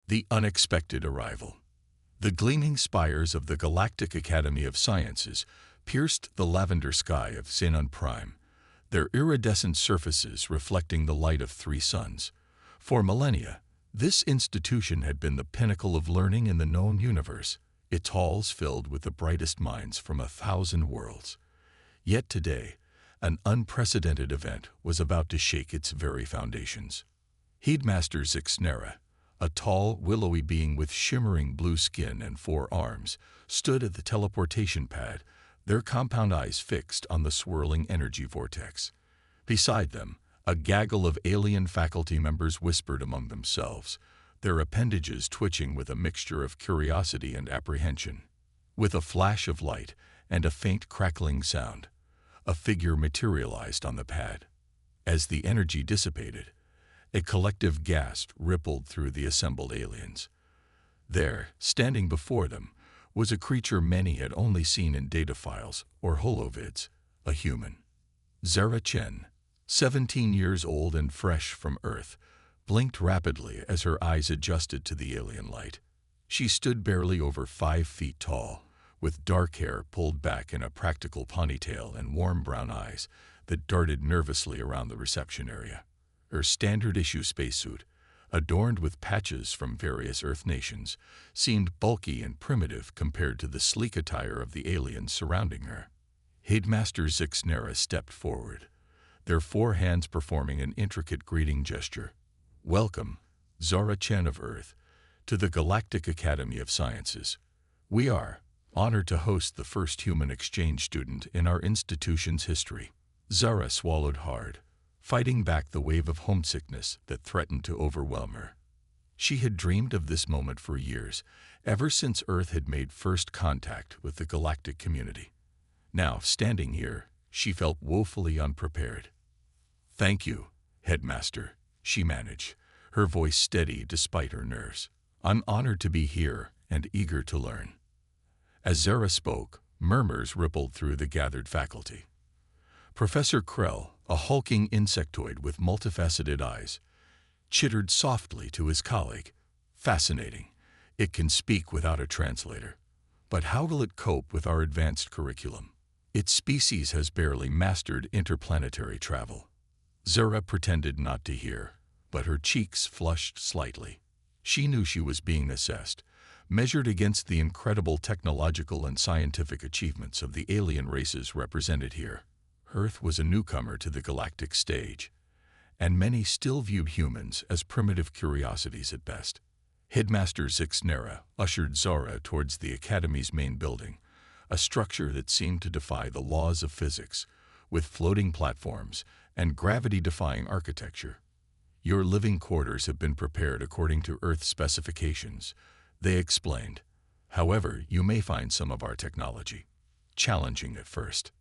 The unexpected arrival. The gleaming spires of the Galactic Academy of Sciences pierced the lavender sky of Xenon Prime, their iridescent surfaces reflecting the light of 3 suns. For millennia, this institution had been the pinnacle of learning in the known universe, its halls filled with the brightest minds from 1,000 worlds. Yet today, an unprecedented event was about to shake its very foundations. Headmaster Zixnera, a tall, willowy being with shimmering blue skin and 4 arms, stood at the teleportation pad, their compound eyes fixed on the swirling energy vortex. Beside them, a gaggle of alien faculty members whispered among themselves, their appendages twitching with a mixture of curiosity and apprehension. With a flash of light and a faint crackling sound, a figure materialized on the pad. As the energy dissipated, a collective gasp rippled through the assembled aliens. There, standing before them, was a creature many had only seen in data files or holovids, a human. Zara Chen, 17 years old and fresh from Earth, blinked rapidly as her eyes adjusted to the alien light. She stood barely over 5 feet tall, with dark hair pulled back in a practical ponytail and warm brown eyes that darted nervously around the reception area. Her standard-issue spacesuit, adorned with patches from various Earth nations, seemed bulky and primitive compared to the sleek attire of the aliens surrounding her. Headmaster Zixnera stepped forward, their 4 hands performing an intricate greeting gesture. "Welcome, Zara Chen of Earth, to the Galactic Academy of Sciences. We are honored to host the first human exchange student in our institution's history." Zara swallowed hard, fighting back the wave of homesickness that threatened to overwhelm her. She had dreamed of this moment for years, ever since Earth had made first contact with the galactic community. Now, standing here, she felt woefully unprepared. "Thank you, Headmaster," she managed, her voice steady despite her nerves. "I'm honored to be here and eager to learn." As Zara spoke, murmurs rippled through the gathered faculty. Professor Krell, a hulking insectoid with multifaceted eyes, chittered softly to his colleague. "Fascinating. It can speak without a translator. But how will it cope with our advanced curriculum? Its species has barely mastered interplanetary travel." Zara pretended not to hear, but her cheeks flushed slightly. She knew she was being assessed, measured against the incredible technological and scientific achievements of the alien races represented here. Earth was a newcomer to the galactic stage, and many still viewed humans as primitive curiosities at best. Headmaster Zixnera ushered Zara towards the Academy's main building, a structure that seemed to defy the laws of physics, with floating platforms and gravity-defying architecture. "Your living quarters have been prepared according to Earth specifications," they explained. "However, you may find some of our technology challenging at first."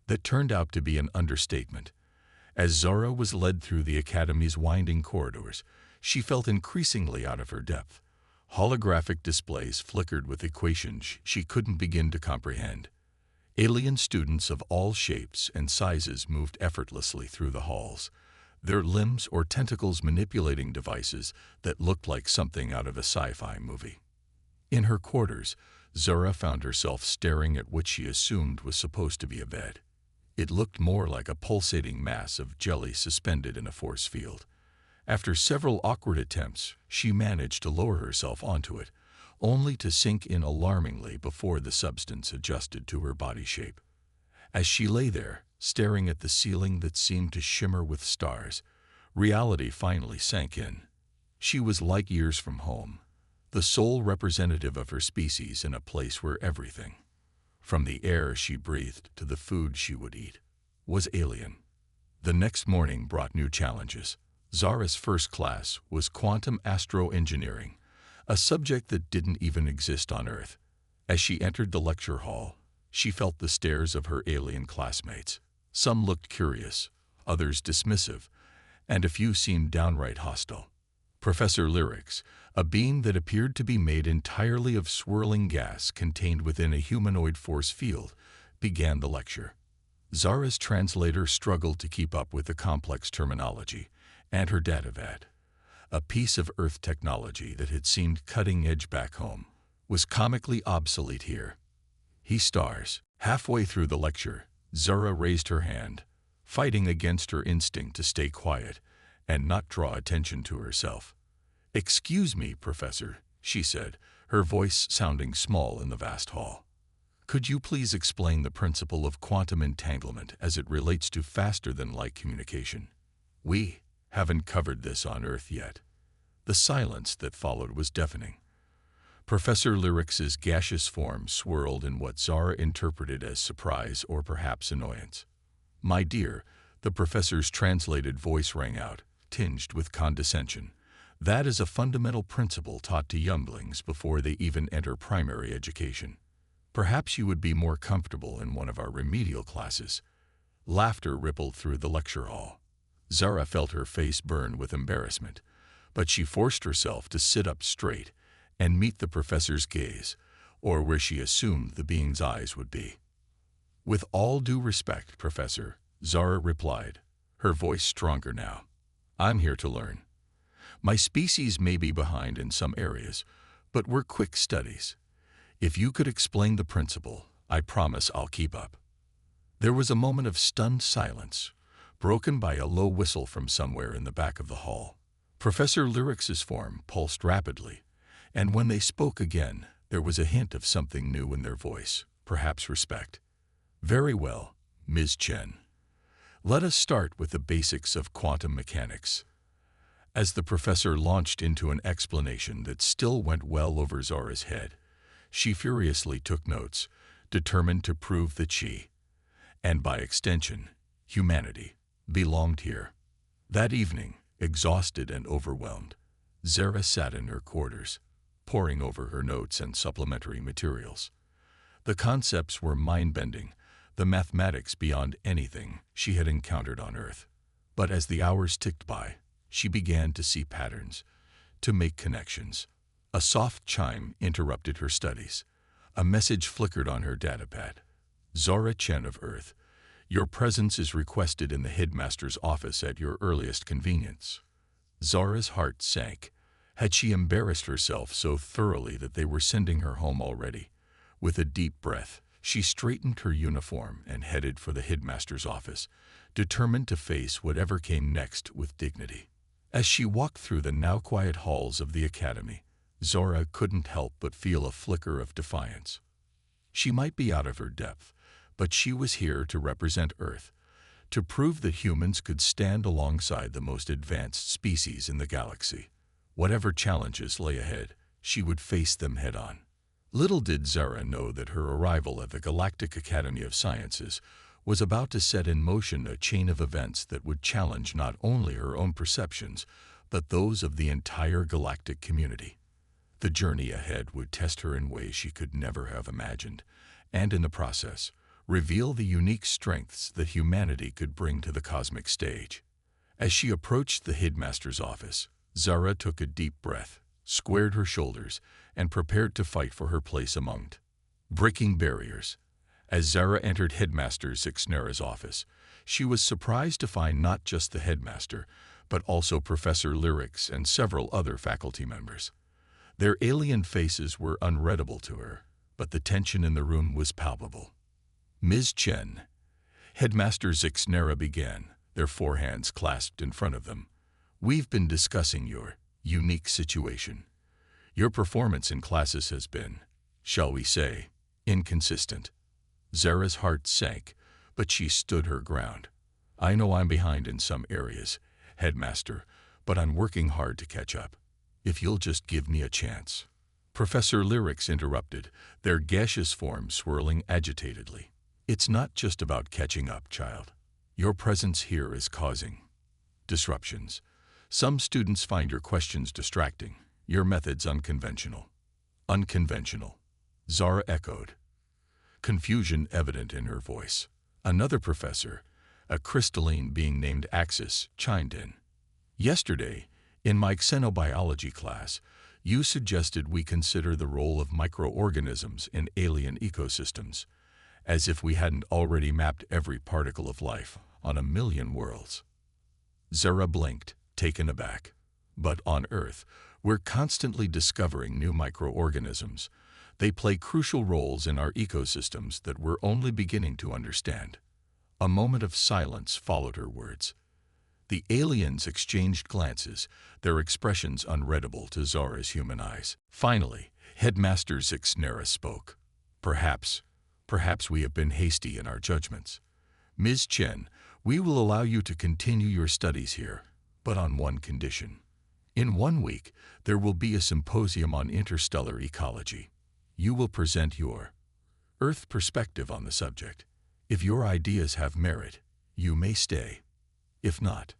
That turned out to be an understatement. As Zara was led through the Academy's winding corridors, she felt increasingly out of her depth. Holographic displays flickered with equations she couldn't begin to comprehend. Alien students of all shapes and sizes moved effortlessly through the halls, their limbs or tentacles manipulating devices that looked like something out of a sci-fi movie. In her quarters, Zara found herself staring at what she assumed was supposed to be a bed. It looked more like a pulsating mass of jelly suspended in a force field. After several awkward attempts, she managed to lower herself onto it, only to sink in alarmingly before the substance adjusted to her body shape. As she lay there, staring at the ceiling that seemed to shimmer with stars, reality finally sank in. She was light years from home, the sole representative of her species in a place where everything, from the air she breathed to the food she would eat, was alien. The next morning brought new challenges. Zara's first class was quantum astroengineering, a subject that didn't even exist on Earth. As she entered the lecture hall, she felt the stares of her alien classmates. Some looked curious, others dismissive, and a few seemed downright hostile. Professor Lyrics, a being that appeared to be made entirely of swirling gas contained within a humanoid force field, began the lecture. Zara's translator struggled to keep up with the complex terminology and her datavat. a piece of Earth technology that had seemed cutting-edge back home, was comically obsolete here. He stars. Halfway through the lecture, Zara raised her hand, fighting against her instinct to stay quiet and not draw attention to herself. "Excuse me, Professor," she said, her voice sounding small in the vast hall. "Could you please explain the principle of quantum entanglement as it relates to faster-than-light communication? We haven't covered this on Earth yet." The silence that followed was deafening. Professor Lyrix's gaseous form swirled in what Zara interpreted as surprise or perhaps annoyance. "My dear," the professor's translated voice rang out, tinged with condescension. "That is a fundamental principle taught to younglings before they even enter primary education. Perhaps you would be more comfortable in one of our remedial classes." Laughter rippled through the lecture hall. Zara felt her face burn with embarrassment, but she forced herself to sit up straight and meet the professor's gaze, or where she assumed the being's eyes would be. "With all due respect, Professor," Zara replied, her voice stronger now, "I'm here to learn. My species may be behind in some areas, but we're quick studies. If you could explain the principle, I promise I'll keep up." There was a moment of stunned silence, broken by a low whistle from somewhere in the back of the hall. Professor Lyrix's form pulsed rapidly, and when they spoke again, there was a hint of something new in their voice, perhaps respect. "Very well, Ms. Chen. Let us start with the basics of quantum mechanics." As the professor launched into an explanation that still went well over Zara's head, she furiously took notes, determined to prove that she, and by extension, humanity, belonged here. That evening, exhausted and overwhelmed, Zara sat in her quarters, poring over her notes and supplementary materials. The concepts were mind-bending, the mathematics beyond anything she had encountered on Earth. But as the hours ticked by, she began to see patterns, to make connections. A soft chime interrupted her studies. A message flickered on her datapad. "Zara Chen of Earth, your presence is requested in the headmaster's office at your earliest convenience." Zara's heart sank. Had she embarrassed herself so thoroughly that they were sending her home already? With a deep breath, she straightened her uniform and headed for the headmaster's office, determined to face whatever came next with dignity. As she walked through the now quiet halls of the academy, Zara couldn't help but feel a flicker of defiance. She might be out of her depth, but she was here to represent Earth, to prove that humans could stand alongside the most advanced species in the galaxy. Whatever challenges lay ahead, she would face them head-on. Little did Zara know that her arrival at the Galactic Academy of Sciences was about to set in motion a chain of events that would challenge not only her own perceptions, but those of the entire galactic community. The journey ahead would test her in ways she could never have imagined, and in the process, reveal the unique strengths that humanity could bring to the cosmic stage. As she approached the headmaster's office, Zara took a deep breath, squared her shoulders, and prepared to fight for her place among breaking barriers. As Zara entered Headmaster Zixnera's office, she was surprised to find not just the headmaster, but also Professor Lyrix and several other faculty members. Their alien faces were unreadable to her, but the tension in the room was palpable. "Ms. Chen," Headmaster Zixnera began, their forehands clasped in front of them, "we've been discussing your unique situation. Your performance in classes has been, shall we say, inconsistent." Zara's heart sank, but she stood her ground. "I know I'm behind in some areas, Headmaster, but I'm working hard to catch up. If you'll just give me a chance." Professor Lyrix interrupted, their gaseous forms swirling agitatedly. "It's not just about catching up, child. Your presence here is causing disruptions. Some students find your questions distracting, your methods unconventional." "Unconventional," Zara echoed, confusion evident in her voice. Another professor, a crystalline being named Axis, chimed in. "Yesterday, in my xenobiology class, you suggested we consider the role of microorganisms in alien ecosystems, as if we hadn't already mapped every particle of life on 1,000,000 worlds." Zara blinked, taken aback. But on Earth, we're constantly discovering new microorganisms. They play crucial roles in our ecosystems that we're only beginning to understand. A moment of silence followed her words. The aliens exchanged glances, their expressions unreadable to Zora's human eyes. Finally, Headmaster Zixnera spoke. Perhaps we have been hasty in our judgments. Ms. Chen, we will allow you to continue your studies here, but on one condition. In 1 week, there will be a symposium on interstellar ecology. You will present your Earth perspective on the subject. If your ideas have merit, you may stay. If not,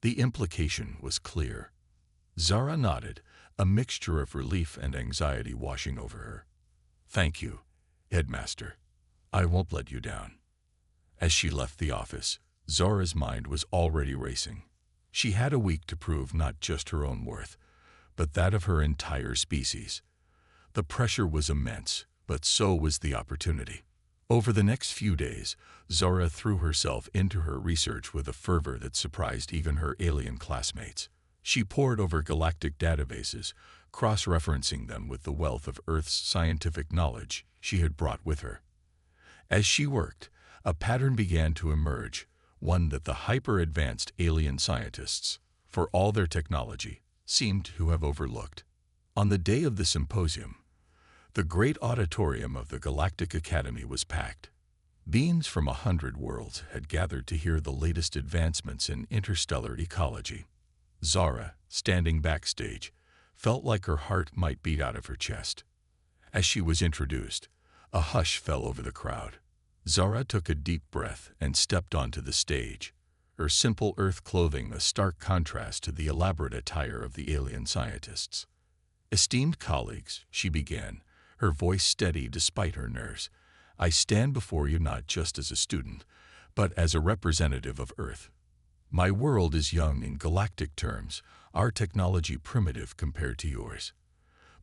the implication was clear. Zara nodded, a mixture of relief and anxiety washing over her. Thank you, Headmaster. I won't let you down. As she left the office, Zora's mind was already racing. She had a week to prove not just her own worth, but that of her entire species. The pressure was immense, but so was the opportunity. Over the next few days, Zora threw herself into her research with a fervor that surprised even her alien classmates. She pored over galactic databases, cross-referencing them with the wealth of Earth's scientific knowledge she had brought with her. As she worked, a pattern began to emerge, one that the hyper-advanced alien scientists, for all their technology, seemed to have overlooked. On the day of the symposium, the great auditorium of the Galactic Academy was packed. Beings from 100 worlds had gathered to hear the latest advancements in interstellar ecology. Zara, standing backstage, felt like her heart might beat out of her chest. As she was introduced, a hush fell over the crowd. Zara took a deep breath and stepped onto the stage, her simple Earth clothing a stark contrast to the elaborate attire of the alien scientists. Esteemed colleagues, she began, her voice steady despite her nerves, I stand before you not just as a student, but as a representative of Earth. My world is young in galactic terms, our technology primitive compared to yours.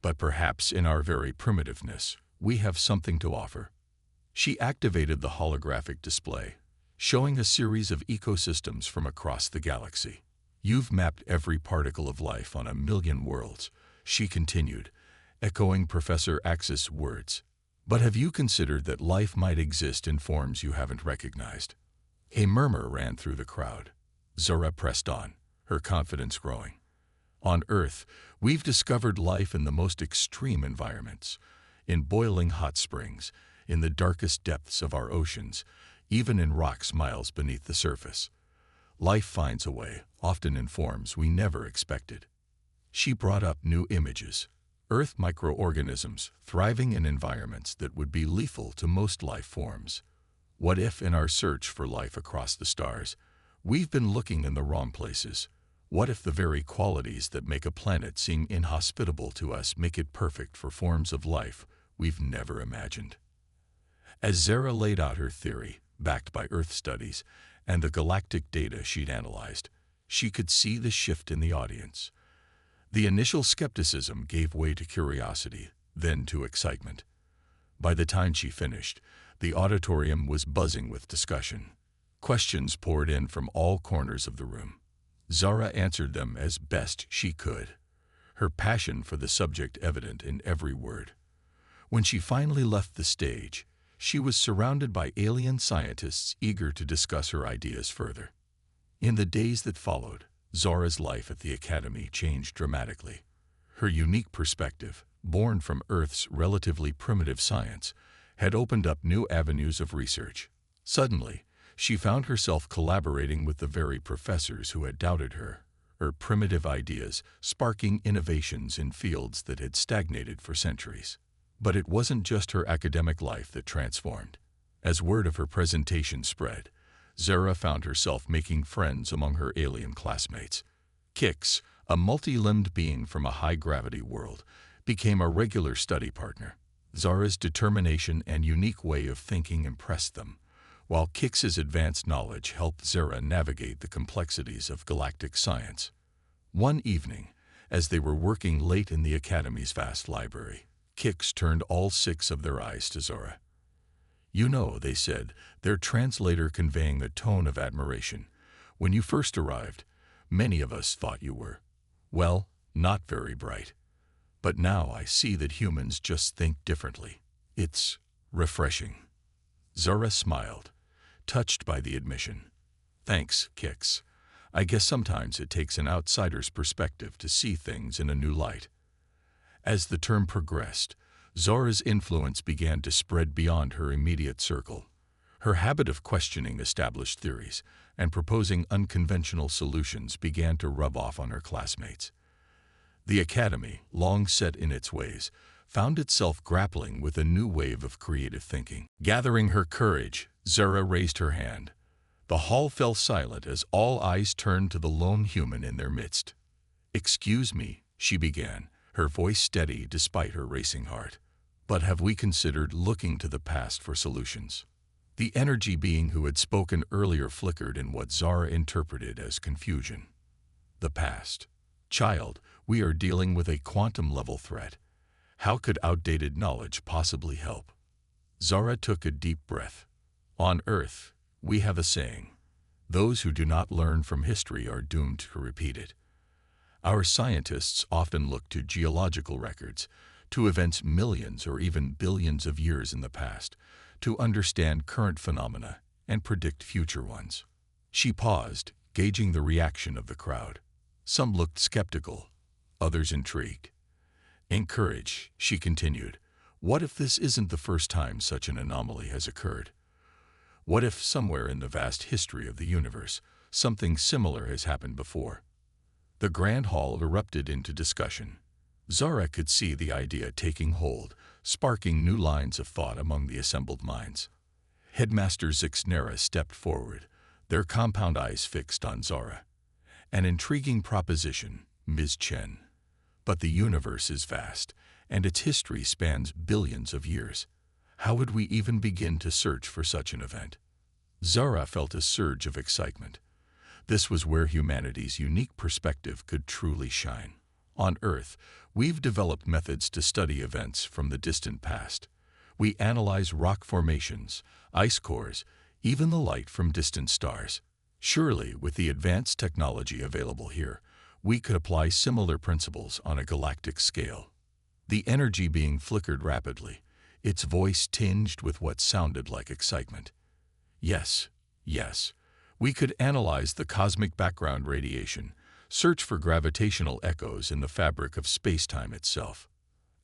But perhaps in our very primitiveness, we have something to offer. She activated the holographic display, showing a series of ecosystems from across the galaxy. You've mapped every particle of life on 1,000,000 worlds, she continued, echoing Professor Axis' words. But have you considered that life might exist in forms you haven't recognized? A murmur ran through the crowd. Zora pressed on, her confidence growing. On Earth, we've discovered life in the most extreme environments, in boiling hot springs, in the darkest depths of our oceans, even in rocks miles beneath the surface. Life finds a way, often in forms we never expected. She brought up new images. Earth microorganisms thriving in environments that would be lethal to most life forms. What if, in our search for life across the stars, we've been looking in the wrong places? What if the very qualities that make a planet seem inhospitable to us make it perfect for forms of life we've never imagined? As Zara laid out her theory, backed by Earth studies and the galactic data she'd analyzed, she could see the shift in the audience. The initial skepticism gave way to curiosity, then to excitement. By the time she finished, the auditorium was buzzing with discussion. Questions poured in from all corners of the room. Zara answered them as best she could, her passion for the subject evident in every word. When she finally left the stage, she was surrounded by alien scientists eager to discuss her ideas further. In the days that followed, Zora's life at the Academy changed dramatically. Her unique perspective, born from Earth's relatively primitive science, had opened up new avenues of research. Suddenly, she found herself collaborating with the very professors who had doubted her primitive ideas sparking innovations in fields that had stagnated for centuries. But it wasn't just her academic life that transformed. As word of her presentation spread, Zara found herself making friends among her alien classmates. Kix, a multi-limbed being from a high-gravity world, became a regular study partner. Zara's determination and unique way of thinking impressed them, while Kix's advanced knowledge helped Zara navigate the complexities of galactic science. One evening, as they were working late in the Academy's vast library, Kix turned all 6 of their eyes to Zora. You know, they said, their translator conveying a tone of admiration. When you first arrived, many of us thought you were Well, not very bright. But now I see that humans just think differently. It's refreshing. Zara smiled, touched by the admission. Thanks, Kix. I guess sometimes it takes an outsider's perspective to see things in a new light. As the term progressed, Zora's influence began to spread beyond her immediate circle. Her habit of questioning established theories and proposing unconventional solutions began to rub off on her classmates. The academy, long set in its ways, found itself grappling with a new wave of creative thinking. Gathering her courage, Zara raised her hand. The hall fell silent as all eyes turned to the lone human in their midst. "Excuse me," she began, her voice steady despite her racing heart. "But have we considered looking to the past for solutions?" The energy being who had spoken earlier flickered in what Zara interpreted as confusion. "The past. Child, we are dealing with a quantum-level threat. How could outdated knowledge possibly help?" Zara took a deep breath. "On Earth, we have a saying. Those who do not learn from history are doomed to repeat it. Our scientists often look to geological records, to events millions or even billions of years in the past, to understand current phenomena and predict future ones." She paused, gauging the reaction of the crowd. Some looked skeptical, others intrigued. "Encourage," she continued. "What if this isn't the first time such an anomaly has occurred? What if somewhere in the vast history of the universe, something similar has happened before?" The grand hall erupted into discussion. Zara could see the idea taking hold, sparking new lines of thought among the assembled minds. Headmaster Zixnera stepped forward, their compound eyes fixed on Zara. "An intriguing proposition, Ms. Chen. But the universe is vast, and its history spans billions of years. How would we even begin to search for such an event?" Zara felt a surge of excitement. This was where humanity's unique perspective could truly shine. On Earth, we've developed methods to study events from the distant past. We analyze rock formations, ice cores, even the light from distant stars. Surely, with the advanced technology available here, we could apply similar principles on a galactic scale. The energy being flickered rapidly, its voice tinged with what sounded like excitement. Yes, yes, we could analyze the cosmic background radiation, search for gravitational echoes in the fabric of space-time itself.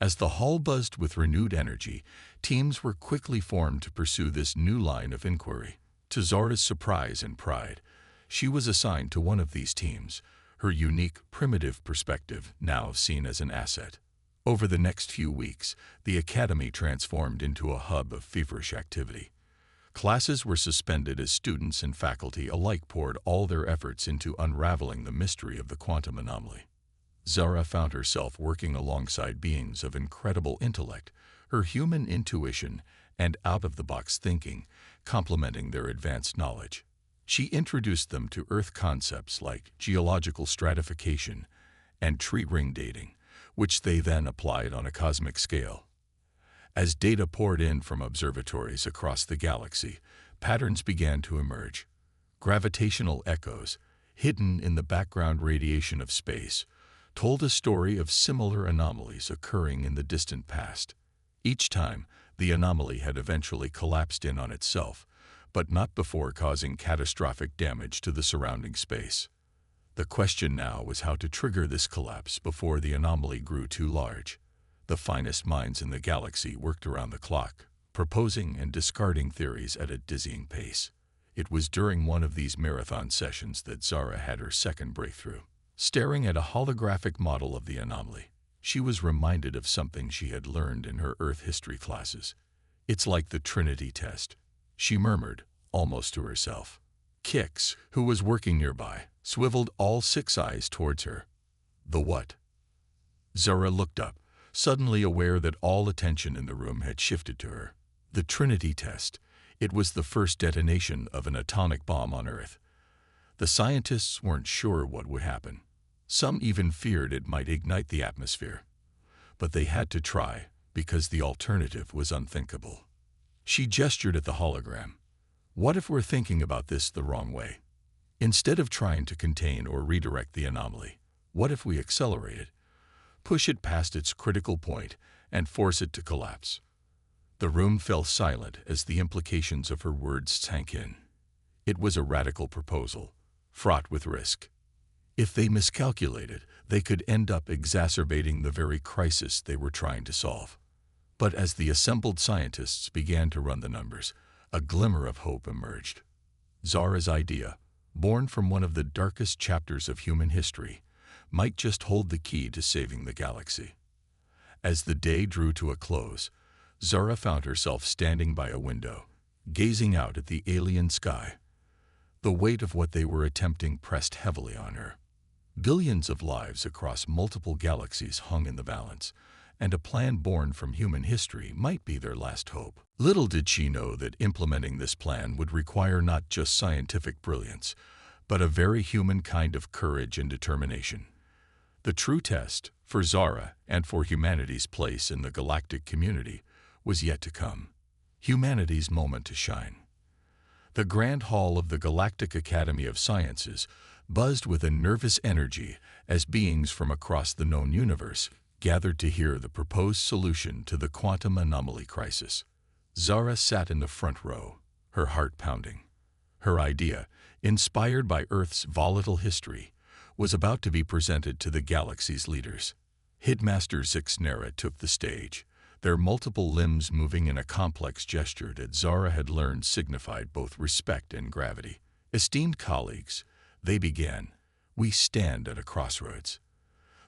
As the hall buzzed with renewed energy, teams were quickly formed to pursue this new line of inquiry. To Zara's surprise and pride, she was assigned to one of these teams, her unique, primitive perspective now seen as an asset. Over the next few weeks, the academy transformed into a hub of feverish activity. Classes were suspended as students and faculty alike poured all their efforts into unraveling the mystery of the quantum anomaly. Zara found herself working alongside beings of incredible intellect, her human intuition and out-of-the-box thinking complementing their advanced knowledge. She introduced them to Earth concepts like geological stratification and tree ring dating, which they then applied on a cosmic scale. As data poured in from observatories across the galaxy, patterns began to emerge. Gravitational echoes, hidden in the background radiation of space, told a story of similar anomalies occurring in the distant past. Each time, the anomaly had eventually collapsed in on itself, but not before causing catastrophic damage to the surrounding space. The question now was how to trigger this collapse before the anomaly grew too large. The finest minds in the galaxy worked around the clock, proposing and discarding theories at a dizzying pace. It was during one of these marathon sessions that Zara had her second breakthrough. Staring at a holographic model of the anomaly, she was reminded of something she had learned in her Earth history classes. "It's like the Trinity test," she murmured, almost to herself. Kix, who was working nearby, swiveled all 6 eyes towards her. "The what?" Zara looked up, suddenly aware that all attention in the room had shifted to her. The Trinity test. It was the first detonation of an atomic bomb on Earth. The scientists weren't sure what would happen. Some even feared it might ignite the atmosphere. But they had to try, because the alternative was unthinkable. She gestured at the hologram. "What if we're thinking about this the wrong way? Instead of trying to contain or redirect the anomaly, What if we accelerate it, push it past its critical point, and force it to collapse? The room fell silent as the implications of her words sank in. It was a radical proposal, fraught with risk. If they miscalculated, they could end up exacerbating the very crisis they were trying to solve. But as the assembled scientists began to run the numbers, a glimmer of hope emerged. Zara's idea, born from one of the darkest chapters of human history, might just hold the key to saving the galaxy. As the day drew to a close, Zara found herself standing by a window, gazing out at the alien sky. The weight of what they were attempting pressed heavily on her. Billions of lives across multiple galaxies hung in the balance, and a plan born from human history might be their last hope. Little did she know that implementing this plan would require not just scientific brilliance, but a very human kind of courage and determination. The true test, for Zara and for humanity's place in the galactic community, was yet to come. Humanity's moment to shine. The grand hall of the Galactic Academy of Sciences buzzed with a nervous energy as beings from across the known universe gathered to hear the proposed solution to the quantum anomaly crisis. Zara sat in the front row, her heart pounding. Her idea, inspired by Earth's volatile history, was about to be presented to the galaxy's leaders. Hitmaster Zixnera took the stage, their multiple limbs moving in a complex gesture that Zara had learned signified both respect and gravity. Esteemed colleagues, they began, we stand at a crossroads.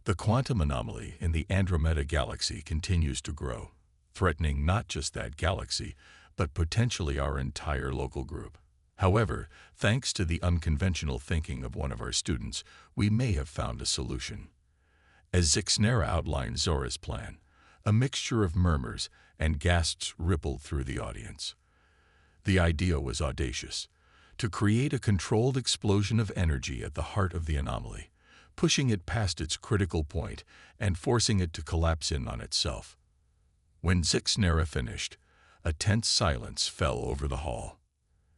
The quantum anomaly in the Andromeda galaxy continues to grow, threatening not just that galaxy, but potentially our entire local group. However, thanks to the unconventional thinking of one of our students, we may have found a solution. As Zixnera outlined Zara's plan, a mixture of murmurs and gasps rippled through the audience. The idea was audacious, to create a controlled explosion of energy at the heart of the anomaly, pushing it past its critical point and forcing it to collapse in on itself. When Zixnera finished, a tense silence fell over the hall.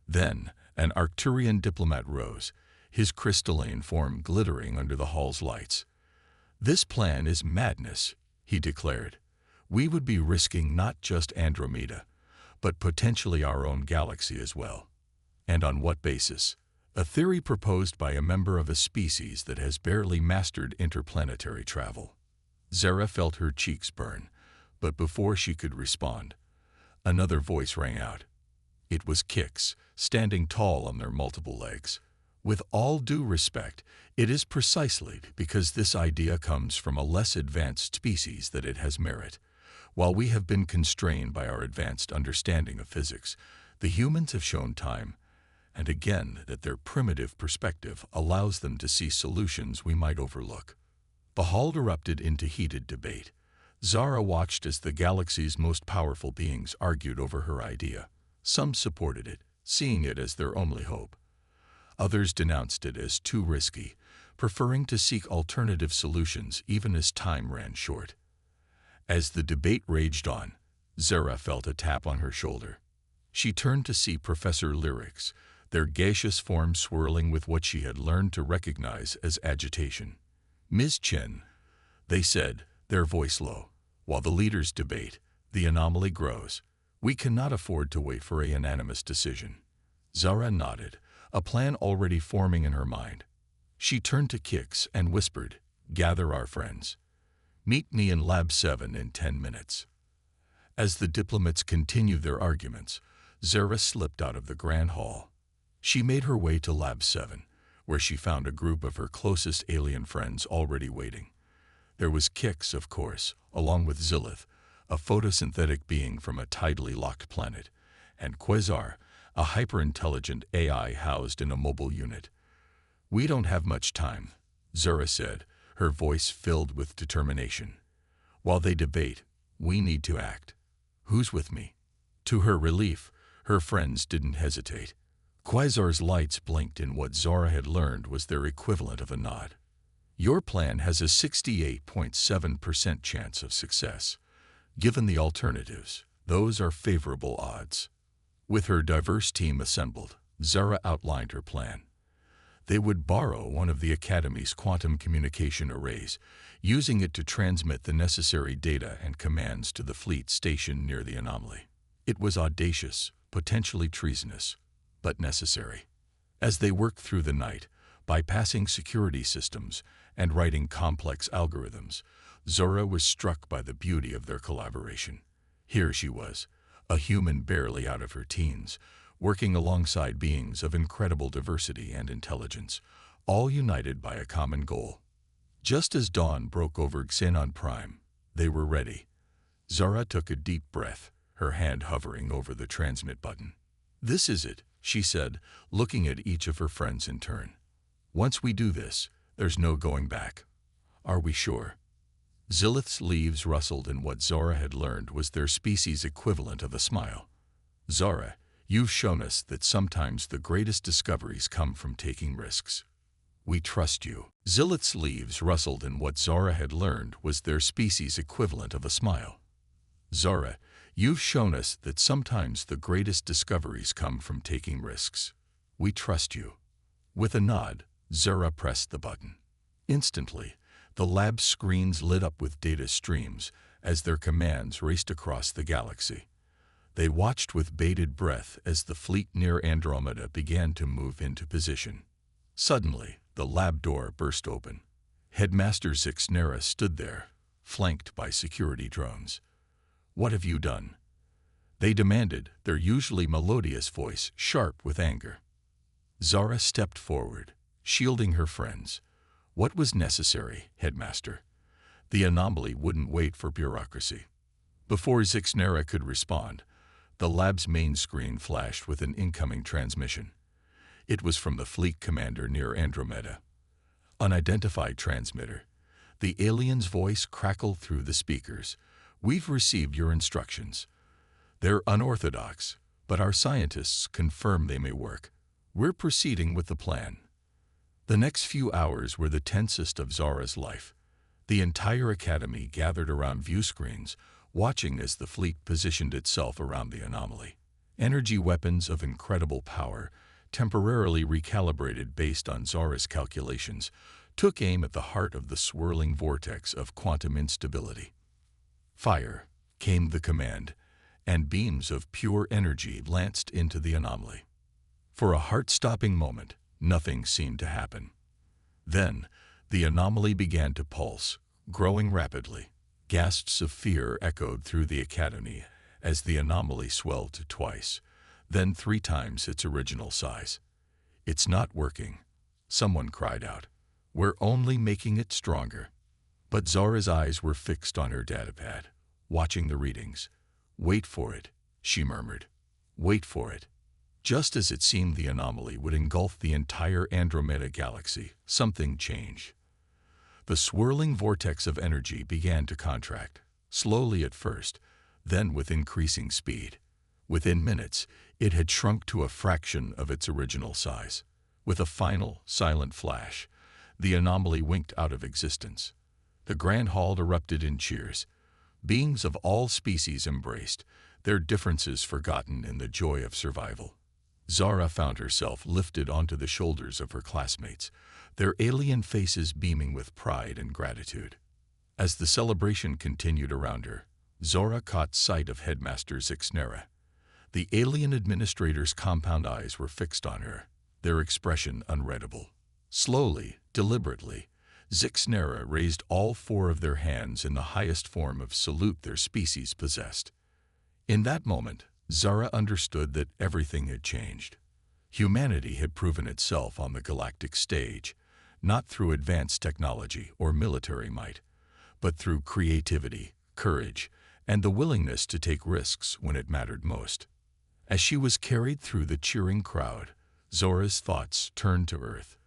Then, an Arcturian diplomat rose, his crystalline form glittering under the hall's lights. "This plan is madness," he declared. "We would be risking not just Andromeda, but potentially our own galaxy as well." And on what basis? A theory proposed by a member of a species that has barely mastered interplanetary travel. Zara felt her cheeks burn, but before she could respond, another voice rang out. It was Kix, standing tall on their multiple legs. "With all due respect, it is precisely because this idea comes from a less advanced species that it has merit. While we have been constrained by our advanced understanding of physics, the humans have shown time and again that their primitive perspective allows them to see solutions we might overlook." The hall erupted into heated debate. Zara watched as the galaxy's most powerful beings argued over her idea. Some supported it, seeing it as their only hope. Others denounced it as too risky, preferring to seek alternative solutions even as time ran short. As the debate raged on, Zara felt a tap on her shoulder. She turned to see Professor Lyrics, their gaseous form swirling with what she had learned to recognize as agitation. "Ms. Chen," they said, their voice low, "while the leaders debate, the anomaly grows. We cannot afford to wait for a unanimous decision." Zara nodded, a plan already forming in her mind. She turned to Kix and whispered, "Gather our friends. Meet me in Lab 7 in 10 minutes." As the diplomats continued their arguments, Zara slipped out of the grand hall. She made her way to Lab 7, where she found a group of her closest alien friends already waiting. There was Kix, of course, along with Zilith, a photosynthetic being from a tidally locked planet, and Quasar, a hyper-intelligent AI housed in a mobile unit. "We don't have much time," Zara said, her voice filled with determination. "While they debate, we need to act. Who's with me?" To her relief, her friends didn't hesitate. Quasar's lights blinked in what Zara had learned was their equivalent of a nod. "Your plan has a 68.7% chance of success. Given the alternatives, those are favorable odds." With her diverse team assembled, Zara outlined her plan. They would borrow one of the Academy's quantum communication arrays, using it to transmit the necessary data and commands to the fleet stationed near the anomaly. It was audacious, potentially treasonous, but necessary. As they worked through the night, bypassing security systems and writing complex algorithms, Zora was struck by the beauty of their collaboration. Here she was, a human barely out of her teens, working alongside beings of incredible diversity and intelligence, all united by a common goal. Just as dawn broke over Xenon Prime, they were ready. Zara took a deep breath, her hand hovering over the transmit button. "This is it," she said, looking at each of her friends in turn. "Once we do this, there's no going back. Are we sure?" Zilith's leaves rustled, and what Zora had learned was their species' equivalent of a smile. "Zara, you've shown us that sometimes the greatest discoveries come from taking risks. We trust you." Zilith's leaves rustled, and what Zora had learned was their species' equivalent of a smile. "Zora, you've shown us that sometimes the greatest discoveries come from taking risks. We trust you." With a nod, Zora pressed the button. Instantly, the lab's screens lit up with data streams as their commands raced across the galaxy. They watched with bated breath as the fleet near Andromeda began to move into position. Suddenly, the lab door burst open. Headmaster Zixnera stood there, flanked by security drones. "What have you done?" they demanded, their usually melodious voice sharp with anger. Zara stepped forward, shielding her friends. "What was necessary, Headmaster? The anomaly wouldn't wait for bureaucracy." Before Zixnera could respond, the lab's main screen flashed with an incoming transmission. It was from the fleet commander near Andromeda. "Unidentified transmitter." The alien's voice crackled through the speakers. "We've received your instructions. They're unorthodox, but our scientists confirm they may work. We're proceeding with the plan." The next few hours were the tensest of Zara's life. The entire Academy gathered around viewscreens, watching as the fleet positioned itself around the anomaly. Energy weapons of incredible power, temporarily recalibrated based on Zara's calculations, took aim at the heart of the swirling vortex of quantum instability. "Fire," came the command, and beams of pure energy lanced into the anomaly. For a heart-stopping moment, nothing seemed to happen. Then, the anomaly began to pulse, growing rapidly. Gasps of fear echoed through the Academy as the anomaly swelled to twice, then 3 times its original size. "It's not working," someone cried out. "We're only making it stronger." But Zara's eyes were fixed on her datapad, watching the readings. "Wait for it," she murmured. "Wait for it." Just as it seemed the anomaly would engulf the entire Andromeda galaxy, something changed. The swirling vortex of energy began to contract, slowly at first, then with increasing speed. Within minutes, it had shrunk to a fraction of its original size. With a final, silent flash, the anomaly winked out of existence. The Grand Hall erupted in cheers. Beings of all species embraced, their differences forgotten in the joy of survival. Zara found herself lifted onto the shoulders of her classmates, their alien faces beaming with pride and gratitude. As the celebration continued around her, Zora caught sight of Headmaster Zixnera. The alien administrator's compound eyes were fixed on her, their expression unreadable. Slowly, deliberately, Zixnera raised all 4 of their hands in the highest form of salute their species possessed. In that moment, Zara understood that everything had changed. Humanity had proven itself on the galactic stage, not through advanced technology or military might, but through creativity, courage, and the willingness to take risks when it mattered most. As she was carried through the cheering crowd, Zora's thoughts turned to Earth,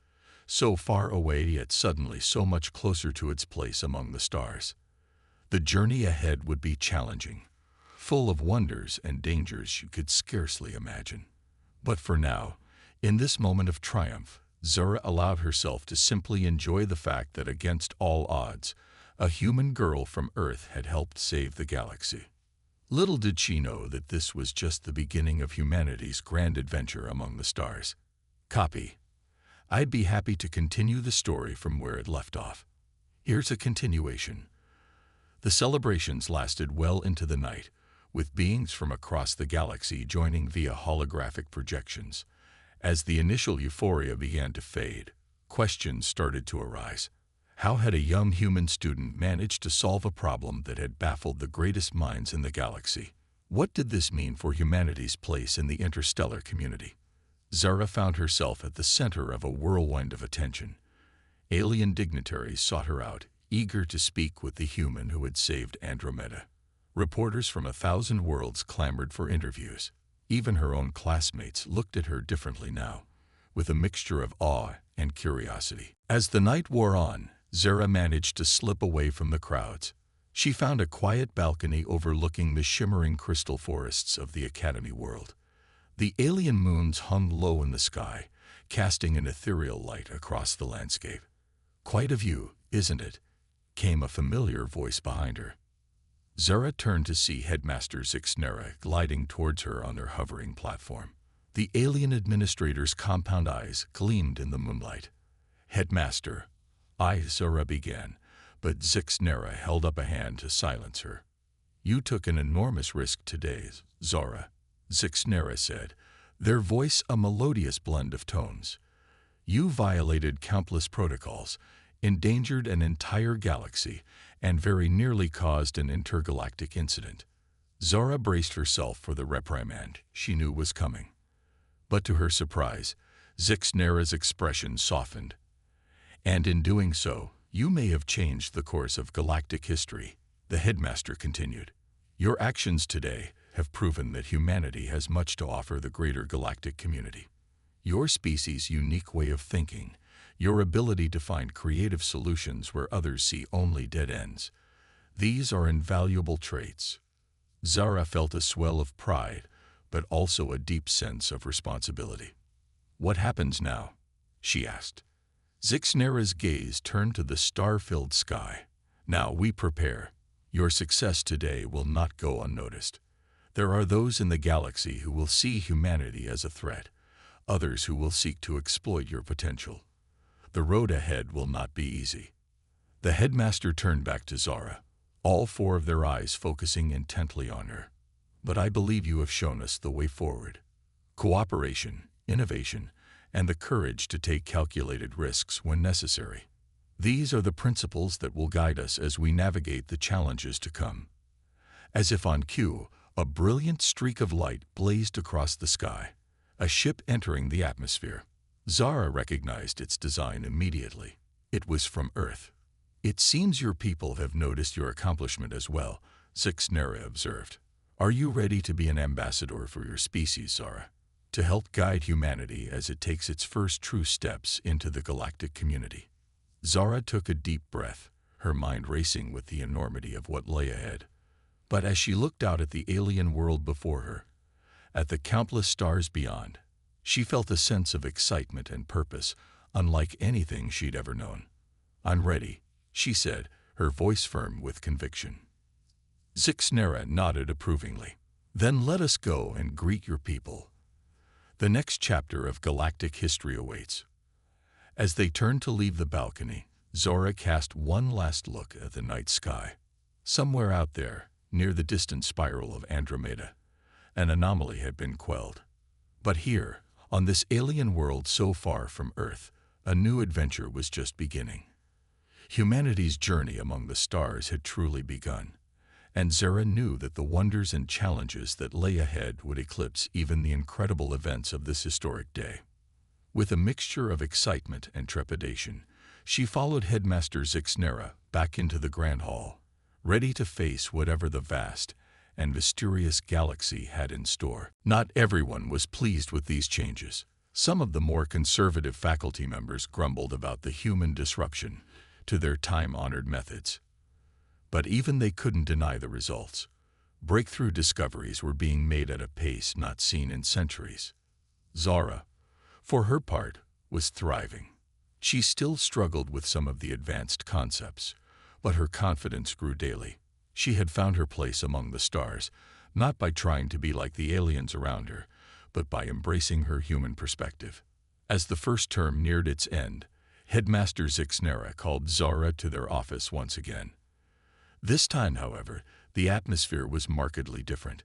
so far away yet suddenly so much closer to its place among the stars. The journey ahead would be challenging, full of wonders and dangers she could scarcely imagine. But for now, in this moment of triumph, Zora allowed herself to simply enjoy the fact that against all odds, a human girl from Earth had helped save the galaxy. Little did she know that this was just the beginning of humanity's grand adventure among the stars. Copy. I'd be happy to continue the story from where it left off. Here's a continuation. The celebrations lasted well into the night, with beings from across the galaxy joining via holographic projections. As the initial euphoria began to fade, questions started to arise. How had a young human student managed to solve a problem that had baffled the greatest minds in the galaxy? What did this mean for humanity's place in the interstellar community? Zara found herself at the center of a whirlwind of attention. Alien dignitaries sought her out, eager to speak with the human who had saved Andromeda. Reporters from 1,000 worlds clamored for interviews. Even her own classmates looked at her differently now, with a mixture of awe and curiosity. As the night wore on, Zara managed to slip away from the crowds. She found a quiet balcony overlooking the shimmering crystal forests of the Academy world. The alien moons hung low in the sky, casting an ethereal light across the landscape. "Quite a view, isn't it?" came a familiar voice behind her. Zara turned to see Headmaster Zixnera gliding towards her on their hovering platform. The alien administrator's compound eyes gleamed in the moonlight. "Headmaster," Zara began, but Zixnera held up a hand to silence her. "You took an enormous risk today, Zara," Zixnera said, their voice a melodious blend of tones. "You violated countless protocols, endangered an entire galaxy, and very nearly caused an intergalactic incident." Zara braced herself for the reprimand she knew was coming. But to her surprise, Zixnera's expression softened. "And in doing so, you may have changed the course of galactic history," the headmaster continued. "Your actions today have proven that humanity has much to offer the greater galactic community. Your species' unique way of thinking, your ability to find creative solutions where others see only dead ends. These are invaluable traits." Zara felt a swell of pride, but also a deep sense of responsibility. "What happens now?" she asked. Zixnera's gaze turned to the star-filled sky. "Now we prepare. Your success today will not go unnoticed. There are those in the galaxy who will see humanity as a threat, others who will seek to exploit your potential. The road ahead will not be easy." The headmaster turned back to Zara, all four of their eyes focusing intently on her. "But I believe you have shown us the way forward. Cooperation, innovation, and the courage to take calculated risks when necessary. These are the principles that will guide us as we navigate the challenges to come." As if on cue, a brilliant streak of light blazed across the sky, a ship entering the atmosphere. Zara recognized its design immediately. It was from Earth. "It seems your people have noticed your accomplishment as well," Zixnera observed. "Are you ready to be an ambassador for your species, Zara, to help guide humanity as it takes its first true steps into the galactic community?" Zara took a deep breath, her mind racing with the enormity of what lay ahead. But as she looked out at the alien world before her, at the countless stars beyond, she felt a sense of excitement and purpose unlike anything she'd ever known. "I'm ready," she said, her voice firm with conviction. Zixnera nodded approvingly. "Then let us go and greet your people. The next chapter of galactic history awaits." As they turned to leave the balcony, Zora cast one last look at the night sky. Somewhere out there, near the distant spiral of Andromeda, an anomaly had been quelled. But here, on this alien world so far from Earth, a new adventure was just beginning. Humanity's journey among the stars had truly begun, and Zara knew that the wonders and challenges that lay ahead would eclipse even the incredible events of this historic day. With a mixture of excitement and trepidation, she followed Headmaster Zixnera back into the Grand Hall, ready to face whatever the vast and mysterious galaxy had in store. Not everyone was pleased with these changes. Some of the more conservative faculty members grumbled about the human disruption to their time-honored methods. But even they couldn't deny the results. Breakthrough discoveries were being made at a pace not seen in centuries. Zara, for her part, was thriving. She still struggled with some of the advanced concepts, but her confidence grew daily. She had found her place among the stars, not by trying to be like the aliens around her, but by embracing her human perspective. As the first term neared its end, Headmaster Zixnera called Zara to their office once again. This time, however, the atmosphere was markedly different.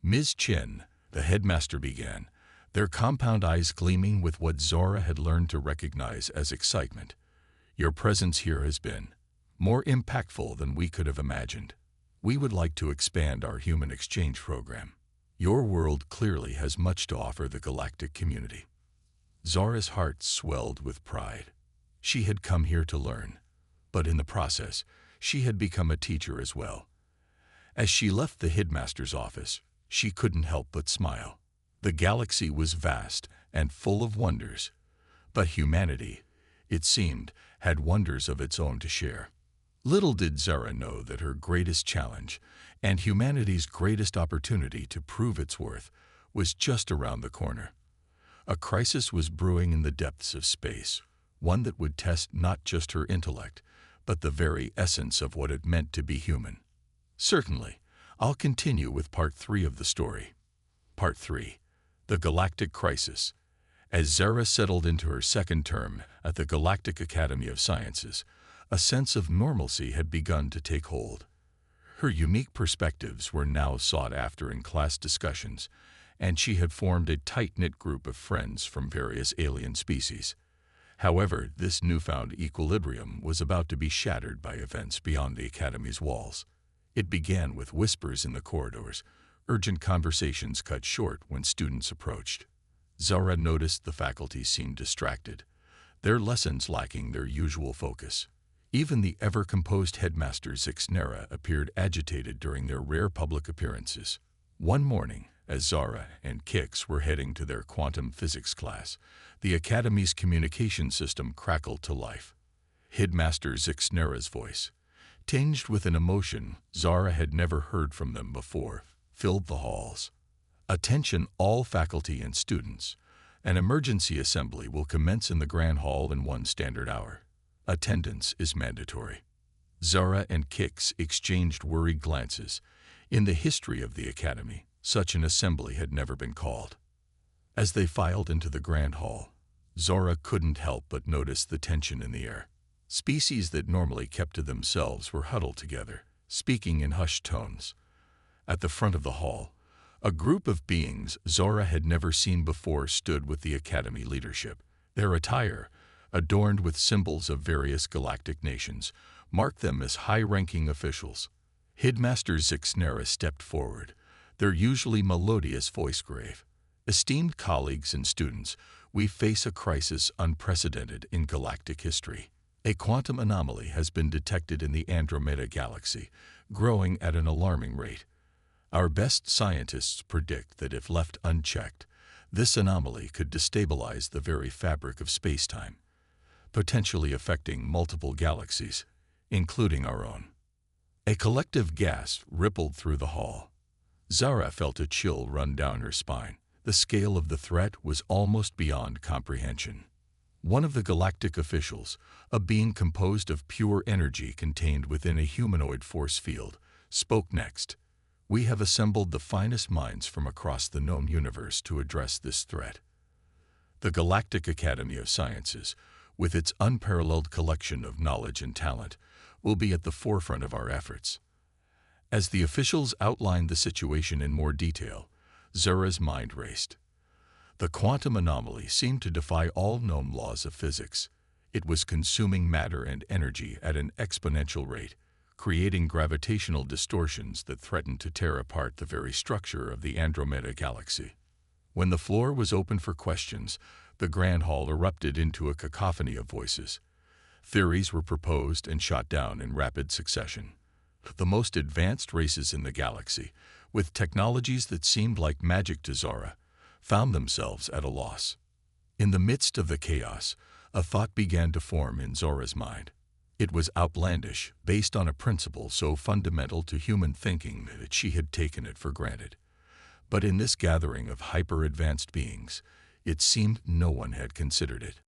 "Ms. Chin," the headmaster began, their compound eyes gleaming with what Zara had learned to recognize as excitement. "Your presence here has been more impactful than we could have imagined. We would like to expand our human exchange program. Your world clearly has much to offer the galactic community." Zara's heart swelled with pride. She had come here to learn, but in the process, she had become a teacher as well. As she left the headmaster's office, she couldn't help but smile. The galaxy was vast and full of wonders, but humanity, it seemed, had wonders of its own to share. Little did Zara know that her greatest challenge, and humanity's greatest opportunity to prove its worth, was just around the corner. A crisis was brewing in the depths of space, one that would test not just her intellect, but the very essence of what it meant to be human. Certainly, I'll continue with Part 3 of the story. Part 3. The Galactic Crisis. As Zara settled into her second term at the Galactic Academy of Sciences, a sense of normalcy had begun to take hold. Her unique perspectives were now sought after in class discussions, and she had formed a tight-knit group of friends from various alien species. However, this newfound equilibrium was about to be shattered by events beyond the Academy's walls. It began with whispers in the corridors, urgent conversations cut short when students approached. Zara noticed the faculty seemed distracted, their lessons lacking their usual focus. Even the ever-composed headmaster Zixnera appeared agitated during their rare public appearances. One morning, as Zara and Kix were heading to their quantum physics class, the Academy's communication system crackled to life. Headmaster Zixnera's voice, tinged with an emotion Zara had never heard from them before, filled the halls. "Attention all faculty and students. An emergency assembly will commence in the Grand Hall in 1 standard hour. Attendance is mandatory." Zara and Kix exchanged worried glances. In the history of the Academy, such an assembly had never been called. As they filed into the Grand Hall, Zara couldn't help but notice the tension in the air. Species that normally kept to themselves were huddled together, speaking in hushed tones. At the front of the hall, a group of beings Zara had never seen before stood with the Academy leadership. Their attire, adorned with symbols of various galactic nations, marked them as high-ranking officials. Headmaster Zixnera stepped forward, their usually melodious voice grave. "Esteemed colleagues and students, we face a crisis unprecedented in galactic history. A quantum anomaly has been detected in the Andromeda galaxy, growing at an alarming rate. Our best scientists predict that if left unchecked, this anomaly could destabilize the very fabric of space-time, potentially affecting multiple galaxies, including our own." A collective gasp rippled through the hall. Zara felt a chill run down her spine. The scale of the threat was almost beyond comprehension. One of the galactic officials, a being composed of pure energy contained within a humanoid force field, spoke next. "We have assembled the finest minds from across the known universe to address this threat. The Galactic Academy of Sciences, with its unparalleled collection of knowledge and talent, will be at the forefront of our efforts." As the officials outlined the situation in more detail, Zara's mind raced. The quantum anomaly seemed to defy all known laws of physics. It was consuming matter and energy at an exponential rate, creating gravitational distortions that threatened to tear apart the very structure of the Andromeda galaxy. When the floor was open for questions, the Grand Hall erupted into a cacophony of voices. Theories were proposed and shot down in rapid succession. The most advanced races in the galaxy, with technologies that seemed like magic to Zara, found themselves at a loss. In the midst of the chaos, a thought began to form in Zara's mind. It was outlandish, based on a principle so fundamental to human thinking that she had taken it for granted. But in this gathering of hyper-advanced beings, it seemed no one had considered it.